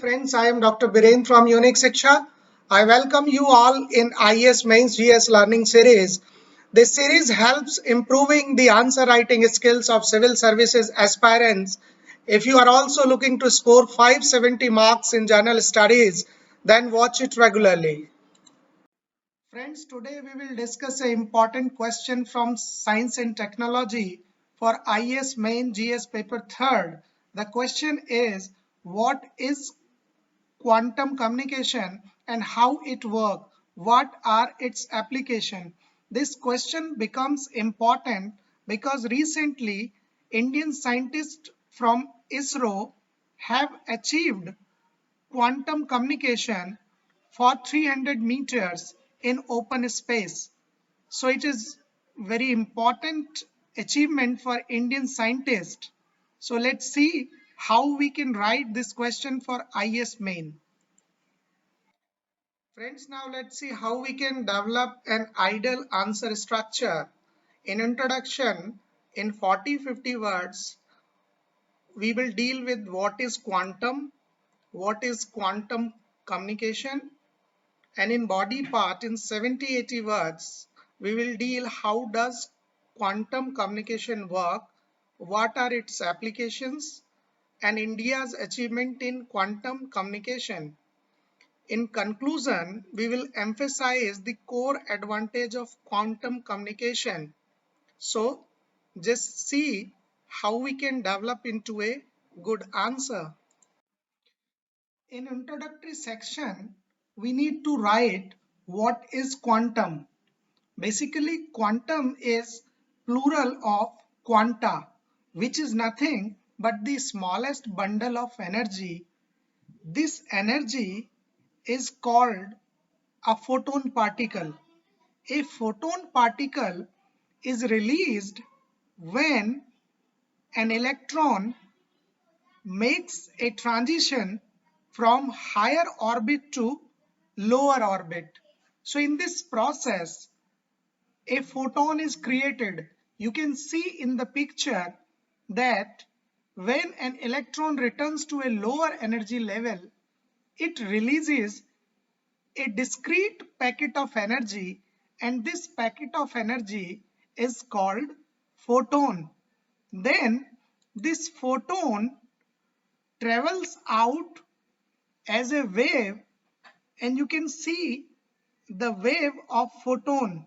friends, I am Dr. Biren from Unique Shiksha. I welcome you all in IES Mains GS Learning Series. This series helps improving the answer writing skills of civil services aspirants. If you are also looking to score 570 marks in general studies, then watch it regularly. Friends, today we will discuss an important question from Science and Technology for IES Main GS paper 3rd. The question is, what is quantum communication and how it works? What are its applications? This question becomes important because recently Indian scientists from ISRO have achieved quantum communication for 300 meters in open space. So it is very important achievement for Indian scientists. So let's see how we can write this question for IS main. Friends, now let's see how we can develop an ideal answer structure. In introduction, in 40-50 words, we will deal with what is quantum communication, and in body part in 70-80 words, we will deal how does quantum communication work, what are its applications, and India's achievement in quantum communication. In conclusion, we will emphasize the core advantage of quantum communication. So just see how we can develop into a good answer. In introductory section, we need to write what is quantum. Basically, quantum is plural of quanta, which is nothing but the smallest bundle of energy. This energy is called a photon particle. A photon particle is released when an electron makes a transition from higher orbit to lower orbit. So in this process, a photon is created. You can see in the picture that when an electron returns to a lower energy level, it releases a discrete packet of energy, and this packet of energy is called photon. Then this photon travels out as a wave, and you can see the wave of photon.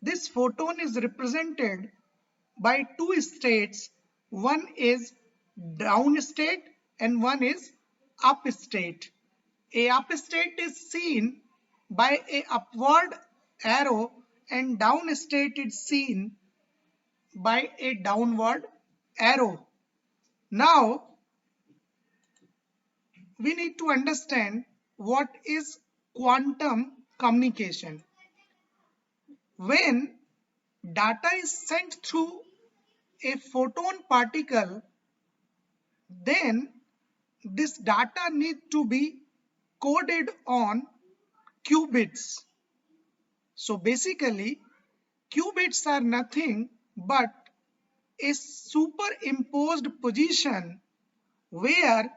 This photon is represented by two states. One is down state and one is up state. A up state is seen by a upward arrow and down state is seen by a downward arrow. Now we need to understand what is quantum communication. When data is sent through a photon particle, then this data need to be coded on qubits. So basically, qubits are nothing but a superimposed position where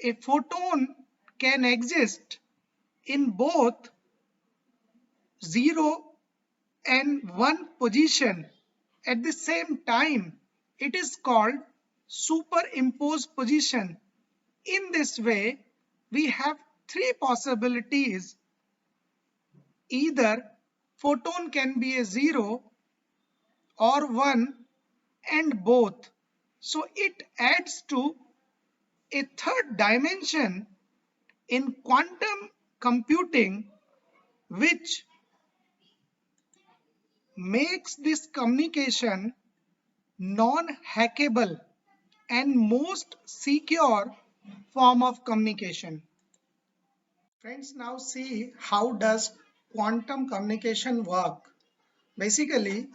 a photon can exist in both 0 and 1 position at the same time. It is called superimposed position. In this way, we have three possibilities. Either photon can be a 0 or 1 and both. So it adds to a third dimension in quantum computing, which makes this communication non-hackable and most secure form of communication. Friends, now see how does quantum communication work. Basically,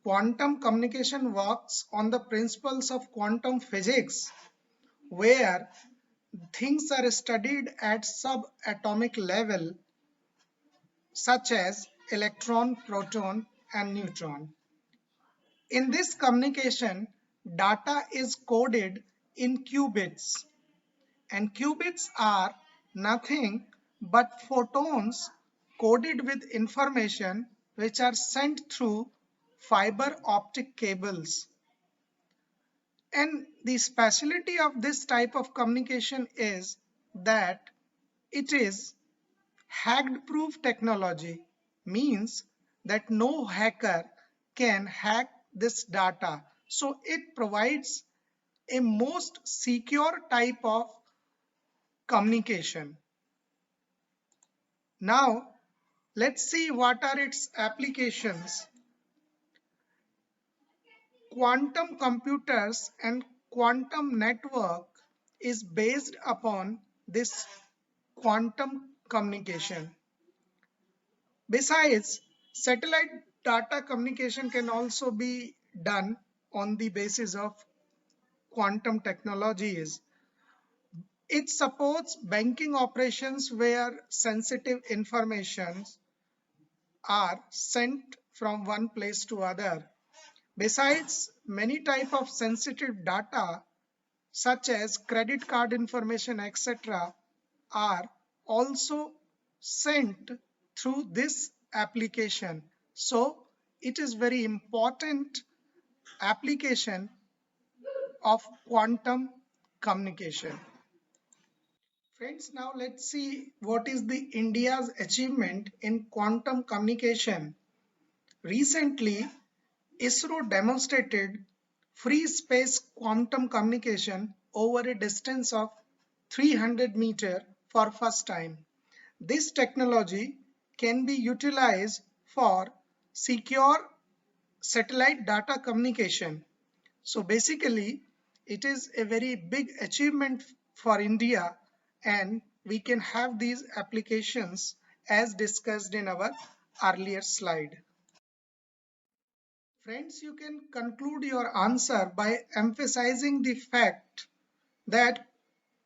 quantum communication works on the principles of quantum physics, where things are studied at subatomic level, such as electron, proton, and neutron. In this communication, data is coded in qubits. And qubits are nothing but photons coded with information which are sent through fiber optic cables. And the specialty of this type of communication is that it is hacked proof technology, means that no hacker can hack this data. So it provides a most secure type of communication. Now let's see what are its applications. Quantum computers and quantum network is based upon this quantum communication. Besides, satellite data communication can also be done on the basis of quantum technologies. It supports banking operations where sensitive information are sent from one place to other. Besides, many type of sensitive data such as credit card information, etc., are also sent through this application. So it is very important application of quantum communication. Friends, now let's see what is the India's achievement in quantum communication. Recently, ISRO demonstrated free space quantum communication over a distance of 300 meters for first time. This technology can be utilized for secure satellite data communication. So basically, it is a very big achievement for India, and we can have these applications as discussed in our earlier slide. Friends, you can conclude your answer by emphasizing the fact that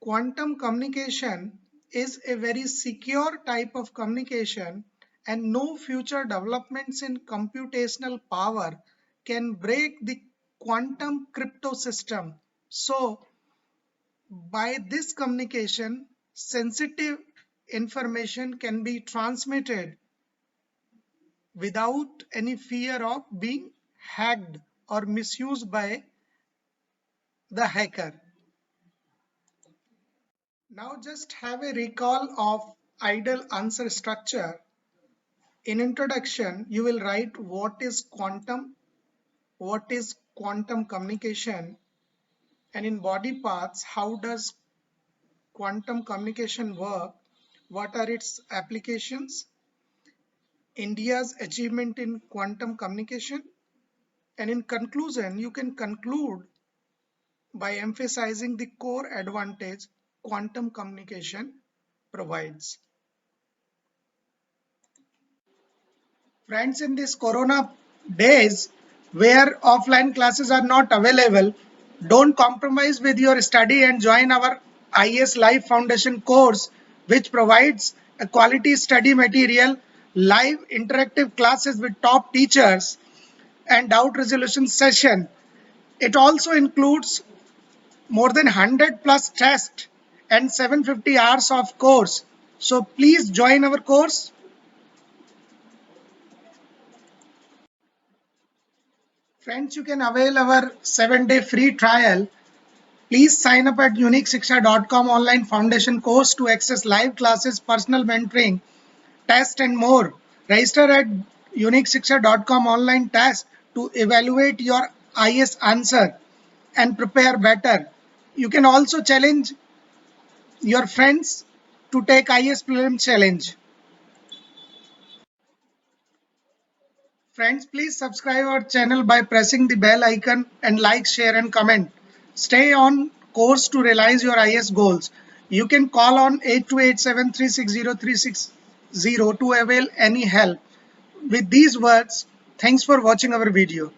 quantum communication is a very secure type of communication, and no future developments in computational power can break the quantum crypto system. So, by this communication, sensitive information can be transmitted without any fear of being hacked or misused by the hacker. Now just have a recall of ideal answer structure. In introduction, you will write what is quantum communication, and in body parts, how does quantum communication work, what are its applications, India's achievement in quantum communication, and in conclusion, you can conclude by emphasizing the core advantage quantum communication provides. Friends, in this corona days where offline classes are not available, don't compromise with your study and join our IAS Live Foundation course, which provides a quality study material, live interactive classes with top teachers, and doubt resolution session. It also includes more than 100 plus tests and 750 hours of course. So please join our course. Friends, you can avail our 7-day free trial. Please sign up at uniqueshiksha.com online foundation course to access live classes, personal mentoring, test and more. Register at uniqueshiksha.com online test to evaluate your IS answer and prepare better. You can also challenge your friends to take IS Prelims challenge. Friends, please subscribe our channel by pressing the bell icon and like, share and comment. Stay on course to realize your IS goals. You can call on 8287360360 to avail any help. With these words, thanks for watching our video.